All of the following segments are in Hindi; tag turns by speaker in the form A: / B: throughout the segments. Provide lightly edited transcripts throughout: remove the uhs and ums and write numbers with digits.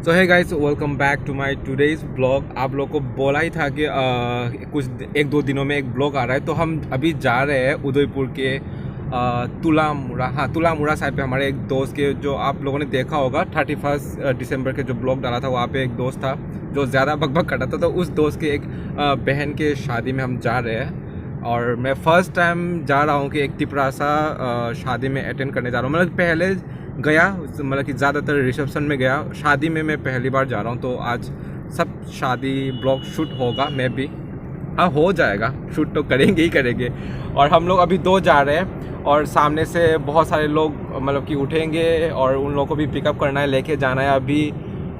A: So hi guys, welcome back to my today's blog. आप लोग को बोला ही था कि कुछ एक दो दिनों में एक ब्लॉग आ रहा है, तो हम अभी जा रहे हैं उदयपुर के तुलामुरा। हाँ, तुलामुरा साइड पे हमारे एक दोस्त के, जो आप लोगों ने देखा होगा 31 दिसंबर के जो ब्लॉग डाला था, वहाँ पे एक दोस्त था जो ज़्यादा बकबक करता था, तो उस दोस्त के एक बहन के शादी में हम जा रहे हैं। और मैं फ़र्स्ट टाइम जा रहा हूँ कि एक तिपरासा शादी में अटेंड करने जा रहा हूँ। मतलब पहले गया, मतलब कि ज़्यादातर रिसेप्शन में गया, शादी में मैं पहली बार जा रहा हूँ। तो आज सब शादी ब्लॉग शूट होगा, मैं भी, हाँ हो जाएगा, शूट तो करेंगे ही करेंगे। और हम लोग अभी दो जा रहे हैं और सामने से बहुत सारे लोग मतलब कि उठेंगे और उन लोगों को भी पिकअप करना है, लेके जाना है। अभी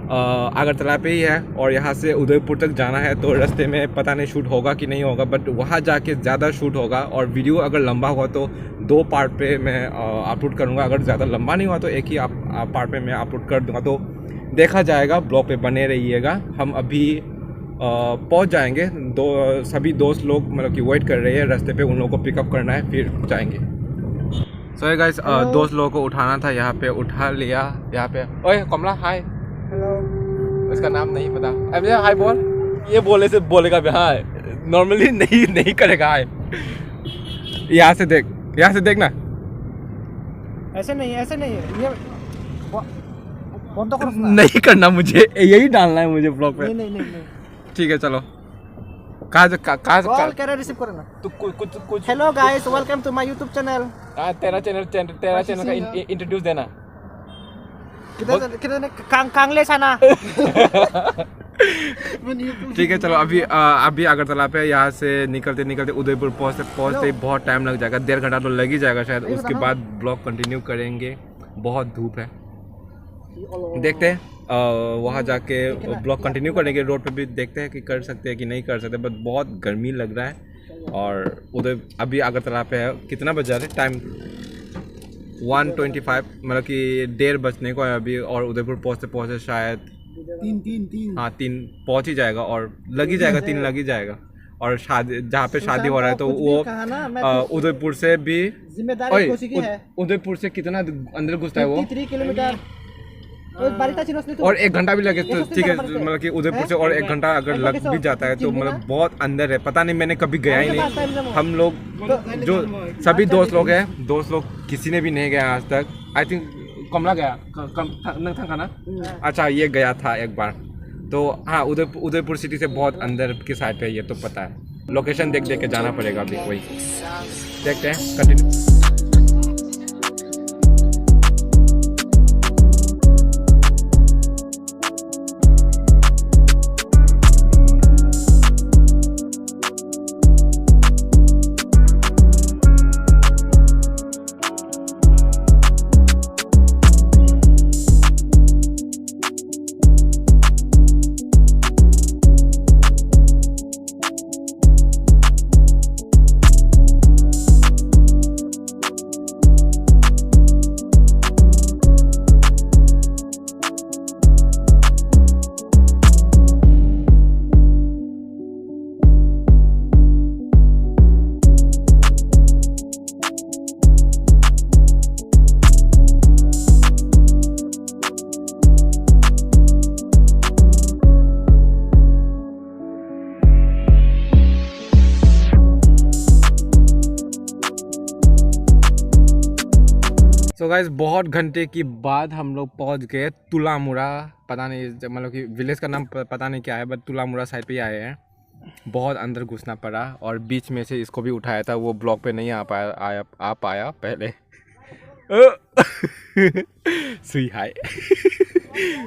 A: अगरतला पे ही है और यहाँ से उदयपुर तक जाना है, तो रास्ते में पता नहीं शूट होगा कि नहीं होगा, बट वहाँ जाके ज़्यादा शूट होगा। और वीडियो अगर लंबा हुआ तो दो पार्ट पे मैं अपलोड करूँगा, अगर ज़्यादा लंबा नहीं हुआ तो एक ही पार्ट पे मैं अपलोड कर दूँगा। तो देखा जाएगा, ब्लॉग पे बने रहिएगा। हम अभी पहुँच जाएंगे, सभी दोस्त लोग मतलब कि वेट कर रहे हैं रास्ते पे, उन लोगों को पिकअप करना है, फिर जाएंगे। सो गाइस, दोस्त लोगों को उठाना था, यहाँ पे उठा लिया। यहाँ पे ओए कमला, हाय।
B: हेलो।
A: उसका नाम नहीं पता, अभी हाय बोल। ये बोले से बोलेगा भी हाय, नॉर्मली नहीं करेगा हाय। यहाँ से देख, यहाँ से देखना।
B: ऐसे नहीं है ये बंद करो।
A: नहीं करना मुझे, यही डालना है मुझे ब्लॉग पे।
B: नहीं।
A: ठीक है चलो। कहाँ
B: कॉल करे रिसीव करो ना।
A: तो कुछ
B: hello guys, welcome to my YouTube channel.
A: तेरा चैनल का इंट्रोड्यूस देना।
B: किधर कांगले साना।
A: ठीक है चलो। अभी अगरतला पे यहाँ से निकलते उदयपुर पहुँचते बहुत टाइम लग जाएगा, 1.5 घंटा तो लग ही जाएगा शायद। उसके बाद ब्लॉग कंटिन्यू करेंगे। बहुत धूप है, देखते हैं वहाँ जाके ब्लॉग कंटिन्यू करेंगे। रोड पे भी देखते हैं कि कर सकते हैं कि नहीं कर सकते, बट बहुत गर्मी लग रहा है। और अभी अगरतला पे है, कितना बज रहा है टाइम? 1:25, मतलब कि 1:30 बजने को है अभी। और उदयपुर पहुँचते शायद 3 हाँ 3 पहुँच ही जाएगा, और लग ही जाएगा 3 लग ही जाएगा। और शादी, जहाँ पे शादी हो रहा है तो वो उदयपुर से भी उदयपुर से कितना अंदर घुसता है वो?
B: 3 किलोमीटर।
A: और 1 घंटा भी लगे तो ठीक है, मतलब कि उदयपुर से और 1 घंटा अगर लग भी जाता है तो मतलब बहुत अंदर है। पता नहीं, मैंने कभी गया ही नहीं। हम लोग जो सभी दोस्त लोग किसी ने भी नहीं गया आज तक। आई थिंक कमला गया था ना? अच्छा, ये गया था एक बार। तो हाँ, उदयपुर सिटी से बहुत अंदर की साइड पे, ये तो पता है। लोकेशन देख के जाना पड़ेगा अभी, वही देखते हैं, कंटिन्यू। तो गाइस, बहुत घंटे की बाद हम लोग पहुंच गए तुलामुरा। पता नहीं, मतलब कि विलेज का नाम पता नहीं क्या है, बट तुलामुरा साइड पे ही आए हैं। बहुत अंदर घुसना पड़ा, और बीच में से इसको भी उठाया था, वो ब्लॉग पे नहीं आ पाया पहले। सुई हाय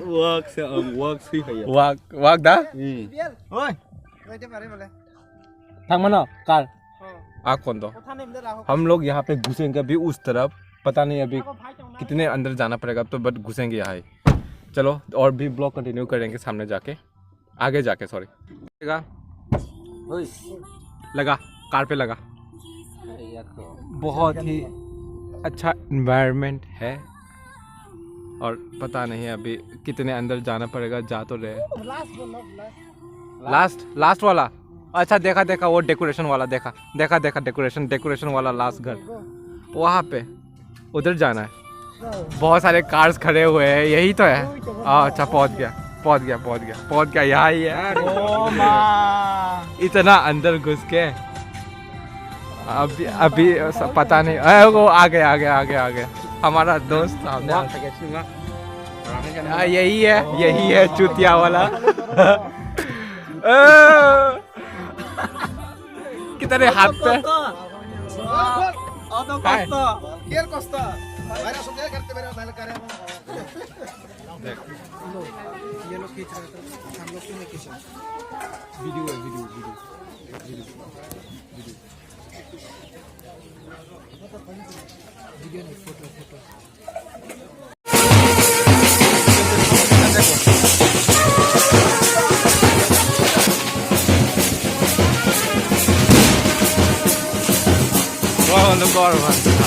A: वाक दा
B: ओए बोले
A: थंग मनो कार आ कौन दो। हम लोग यहाँ पे घुसेंगे अभी उस तरफ, पता नहीं अभी कितने अंदर जाना पड़ेगा, तो बट घुसेंगे यहाँ। चलो, और भी ब्लॉग कंटिन्यू करेंगे सामने जाके, आगे जाके। सॉरी, लगा कार पे लगा। बहुत ही अच्छा इन्वायरमेंट है, और पता नहीं अभी कितने अंदर जाना पड़ेगा। जा तो रहे लास्ट वाला। अच्छा, देखा वो डेकोरेशन वाला, देखा डेकोरेशन वाला लास्ट घर वहाँ पे, उधर जाना है। बहुत सारे कार्स खड़े हुए हैं, यही तो है। अच्छा, पहुँच गया। पहुंच गया यहाँ ही है
B: Oh ma.
A: इतना अंदर घुस के अभी पता नहीं वो आ गया हमारा दोस्त सामने यही है चुतिया वाला कितने हाथ पे Hai.
B: Kier Costa. Bayar sudah करते मेरा पहले करे ये लोग खींच रहे थे हम लोग क्यों नहीं खींचा
A: वीडियो
B: नहीं photo
A: Wow, the bar man.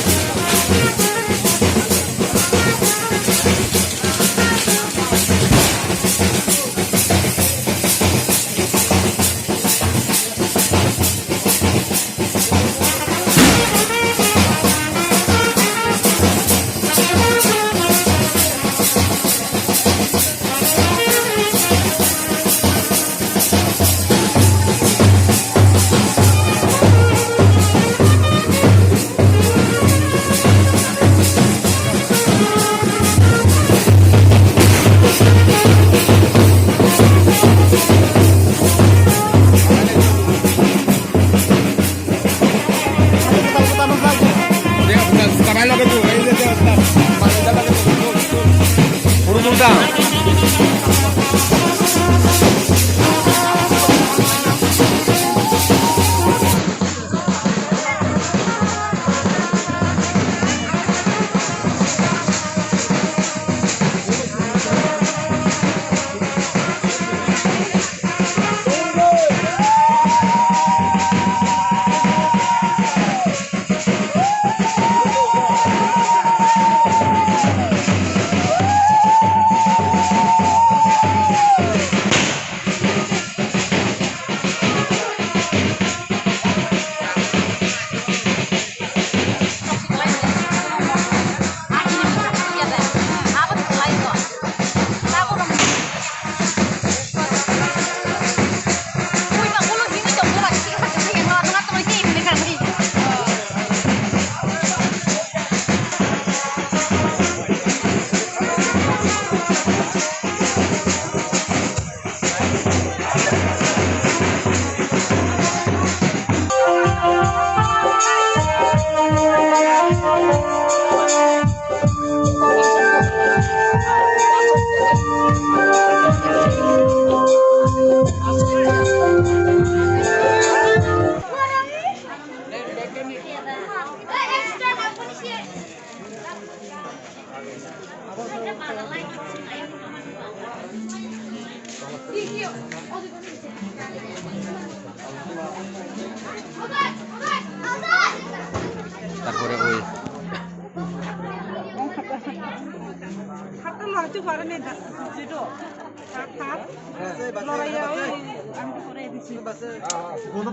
A: তারপরে ওই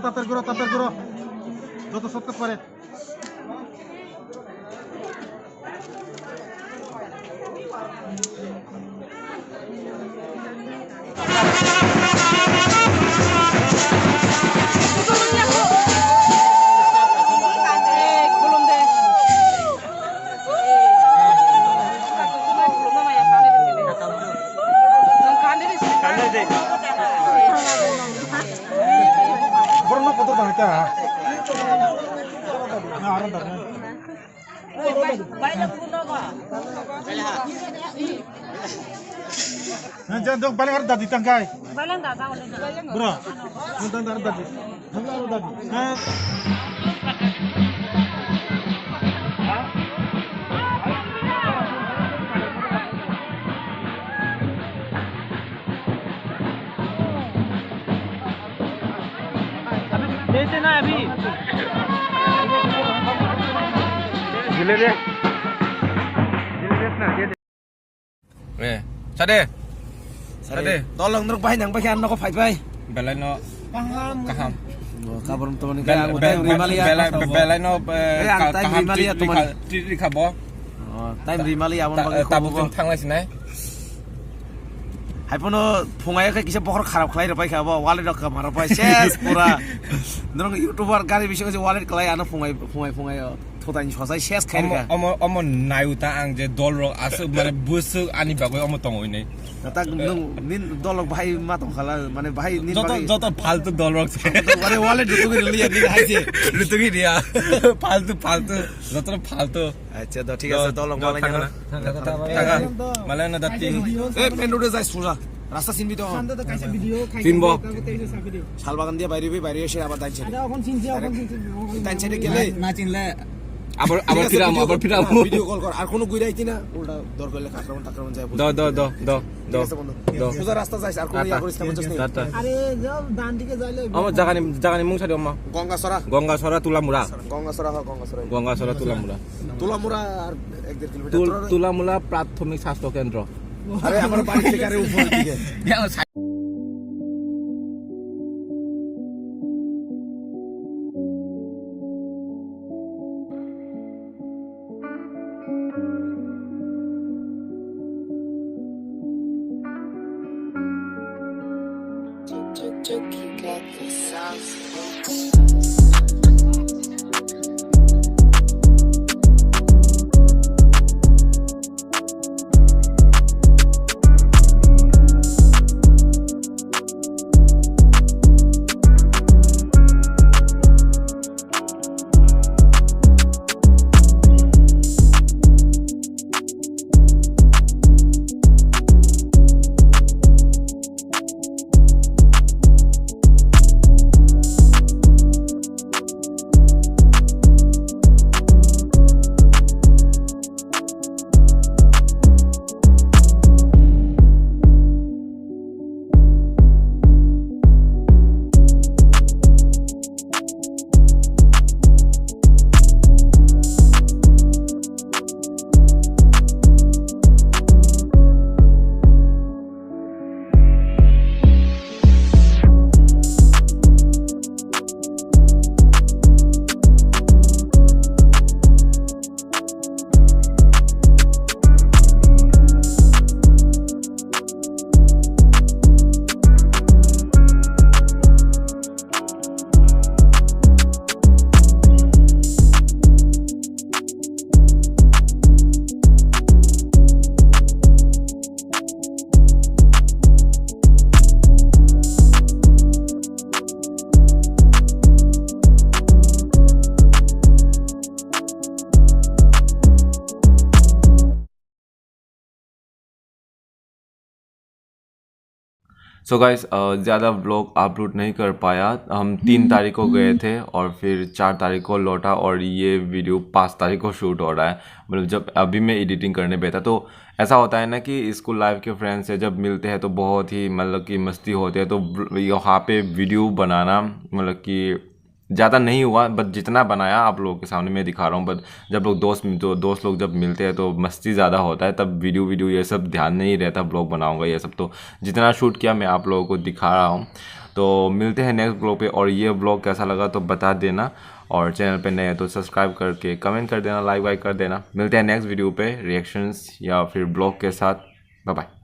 B: তাড়াতাড়ি করো যত শর্টকাট পারে Jangan dong balik harus tadi tangkai. Balik tak tahu lagi. Bro, nonton harus tadi. Tangkai harus tadi. देते ना अभी जिले दे ना दे Sade tolong truk bay nang bagian nako fight bay
A: belai no kaham
B: kabar teman kita time rimalia
A: belai no
B: time rimalia teman
A: di kabo
B: time rimalia
A: tabu thang lai sinai
C: हाइपनो फुंगाय के किसे बखर खराब खलाय रपाय खाबो वालेट रख मारपाय शेष पूरा नरं यूट्यूबर गारि बिसे वालेट खलाय आनो फुंगाय थदानि ससाय शेष खायखा
A: अम नायुता आं जे दल रक आसो माने बोसो आनि बागै अम तंगोइनै
C: ता नों निन दलक भाइ मा दं खाला माने भाइ निन
A: जत फालतु दल रक
C: अरे वालेट रुतुगि लिया नि हाइजे
A: रुतुगि दिया फालतु जत फालतु
C: अच्छा त ठीक আছে दलक मालाय
A: मालाय न दति
C: ए पेन्डुडे जाय सुजा रास्ता सिनबि दं
A: सिनबो
C: सालबागान দিয়া বাইরে এসে আবার দাইছে দাইছে গেলে
A: না চিনলে আবার ফিরাম
C: ভিডিও কল কর আর কোনো গুইরাইতি না উল্টা দর করলে আক্রমণ যায়
A: দ
C: সোজা রাস্তা যাইছ আর কোনো ইয়া করিস না বুঝছস না
B: আরে যাও ডান দিকে যাইলে
A: আমার জাগানি মুং ছাড়ি আম্মা গঙ্গাসরা তুলামুরা
C: তুলামুরা আর 1.5 কিলোমিটার
A: তুলামুরা প্রাথমিক স্বাস্থ্য কেন্দ্র
C: আরে আমার বাড়ি থেকে আরে উপর দিকে
D: You got the sauce.
E: So guys ज़्यादा व्लॉग अपलोड नहीं कर पाया। हम 3 तारीख को गए थे और फिर 4 तारीख को लौटा और ये वीडियो 5 तारीख को शूट हो रहा है। मतलब जब अभी मैं एडिटिंग करने बैठा तो ऐसा होता है ना कि स्कूल लाइफ के फ्रेंड्स से जब मिलते हैं तो बहुत ही मतलब कि मस्ती होती है। तो यहाँ पे वीडियो बनाना मतलब कि ज़्यादा नहीं हुआ, बट जितना बनाया आप लोगों के सामने मैं दिखा रहा हूँ। बट जब लोग दोस्त लोग जब मिलते हैं तो मस्ती ज़्यादा होता है, तब वीडियो ये सब ध्यान नहीं रहता ब्लॉग बनाऊँगा ये सब। तो जितना शूट किया मैं आप लोगों को दिखा रहा हूँ। तो मिलते हैं नेक्स्ट ब्लॉग पे, और ये ब्लॉग कैसा लगा तो बता देना, और चैनल पे नए हैं तो सब्सक्राइब करके कमेंट कर देना, लाइक वाइक कर देना। मिलते हैं नेक्स्ट वीडियो पे रिएक्शंस या फिर ब्लॉग के साथ। Bye bye.